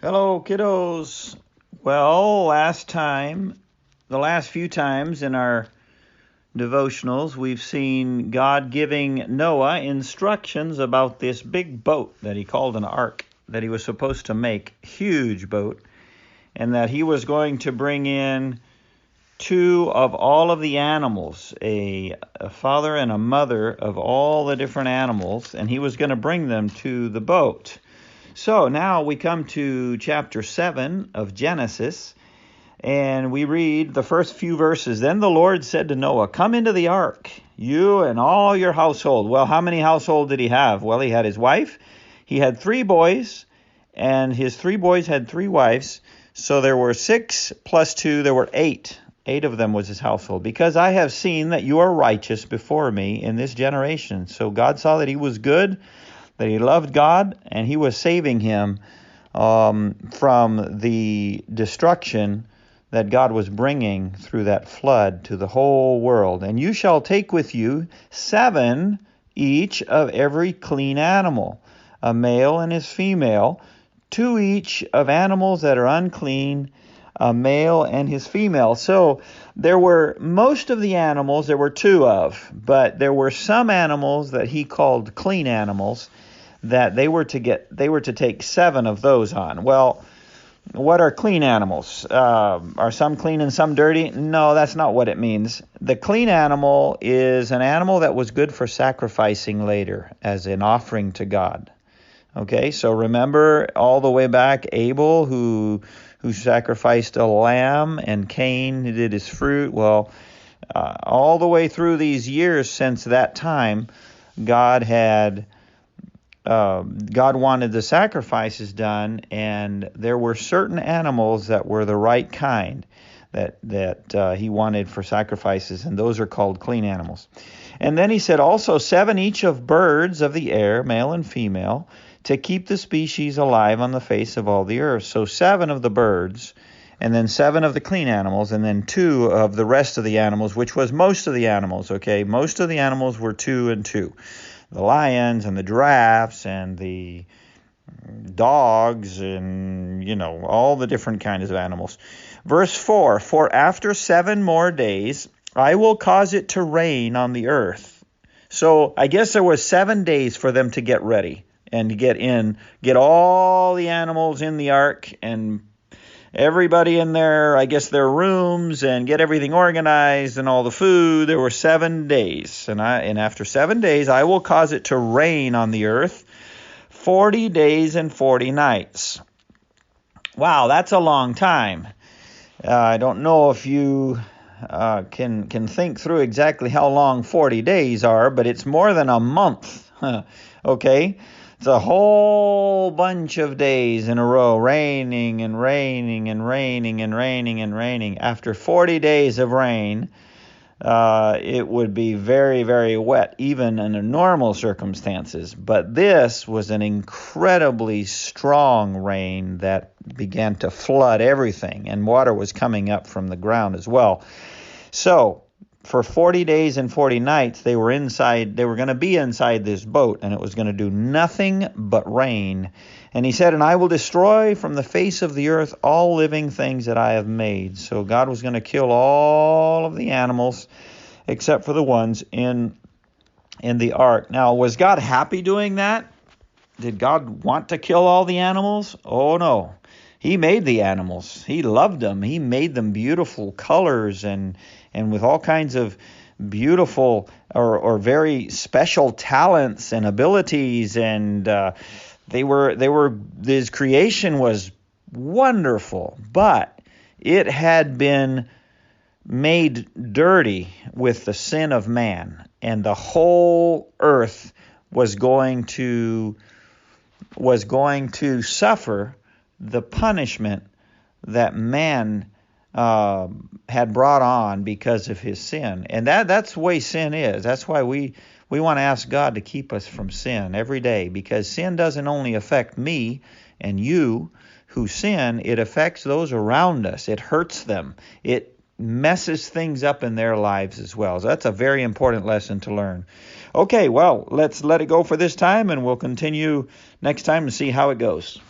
Hello, kiddos. Well, the last few times in our devotionals, we've seen God giving Noah instructions about this big boat that he called an ark that he was supposed to make, huge boat, and that he was going to bring in two of all of the animals, a father and a mother of all the different animals, and he was going to bring them to the boat. So now we come to chapter 7 of Genesis, and we read the first few verses. Then the Lord said to Noah, "Come into the ark, you and all your household." Well, how many household did he have? Well, he had his wife, he had 3 boys, and his 3 boys had 3 wives. So there were 6 plus 2, there were 8. 8 of them was his household. "Because I have seen that you are righteous before me in this generation." So God saw that he was good, that he loved God, and he was saving him from the destruction that God was bringing through that flood to the whole world. "And you shall take with you 7 each of every clean animal, a male and his female, 2 each of animals that are unclean, a male and his female." So there were most of the animals there were 2 of, but there were some animals that he called clean animals that they were to take 7 of those on. Well, what are clean animals? Are some clean and some dirty? No, that's not what it means. The clean animal is an animal that was good for sacrificing later as an offering to God. Okay, so remember all the way back Abel who sacrificed a lamb, and Cain did his fruit. Well, all the way through these years since that time, God wanted the sacrifices done, and there were certain animals that were the right kind that he wanted for sacrifices, and those are called clean animals. And then he said also 7 each of birds of the air, male and female, to keep the species alive on the face of all the earth. So 7 of the birds, and then 7 of the clean animals, and then 2 of the rest of the animals, which was most of the animals, okay? Most of the animals were 2 and 2. The lions and the giraffes and the dogs and, all the different kinds of animals. Verse 4, "For after 7 more days, I will cause it to rain on the earth." So I guess there was 7 days for them to get ready and to get all the animals in the ark and everybody in their rooms, and get everything organized and all the food. There were 7 days. And after 7 days, I will cause it to rain on the earth 40 days and 40 nights. Wow, that's a long time. I don't know if you can think through exactly how long 40 days are, but it's more than a month. Okay? It's a whole bunch of days in a row, raining and raining and raining and raining and raining. After 40 days of rain, it would be very, very wet, even under normal circumstances. But this was an incredibly strong rain that began to flood everything, and water was coming up from the ground as well. So for 40 days and 40 nights, they were going to be inside this boat, and it was going to do nothing but rain. And he said, "And I will destroy from the face of the earth all living things that I have made." So God was going to kill all of the animals except for the ones in the ark. Now, was God happy doing that? Did God want to kill all the animals? Oh, no. He made the animals. He loved them. He made them beautiful colors and with all kinds of beautiful or very special talents and abilities. And his creation was wonderful, but it had been made dirty with the sin of man, and the whole earth was going to suffer the punishment that man had brought on because of his sin. And that's the way sin is. That's why we want to ask God to keep us from sin every day, because sin doesn't only affect me and you who sin, it affects those around us. It hurts them. It messes things up in their lives as well. So that's a very important lesson to learn. Okay, well, let's let it go for this time, and we'll continue next time to see how it goes.